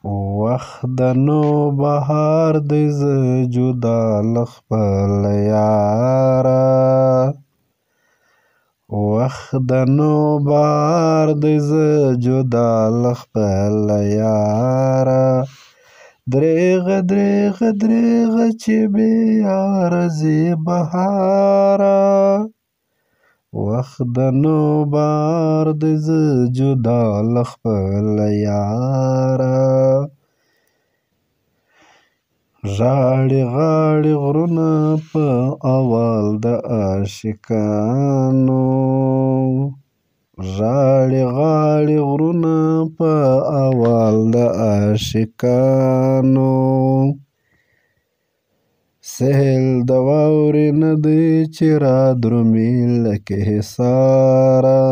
وخت د نوبهار دی زه جدا له خپل یاره وخت د نوبهار دی زه جدا له خپل یاره دریغه دریغه دریغه چې بې یاره ځي بهاره وخت د نوبهار دی زه جدا له خپل یاره ژاړي غاړي غرونه په اول د عاشقانو ژاړي غاړي غرونه په اول د عاشقانو سهیل د واورې نه دی چې را درومي لکه حصاره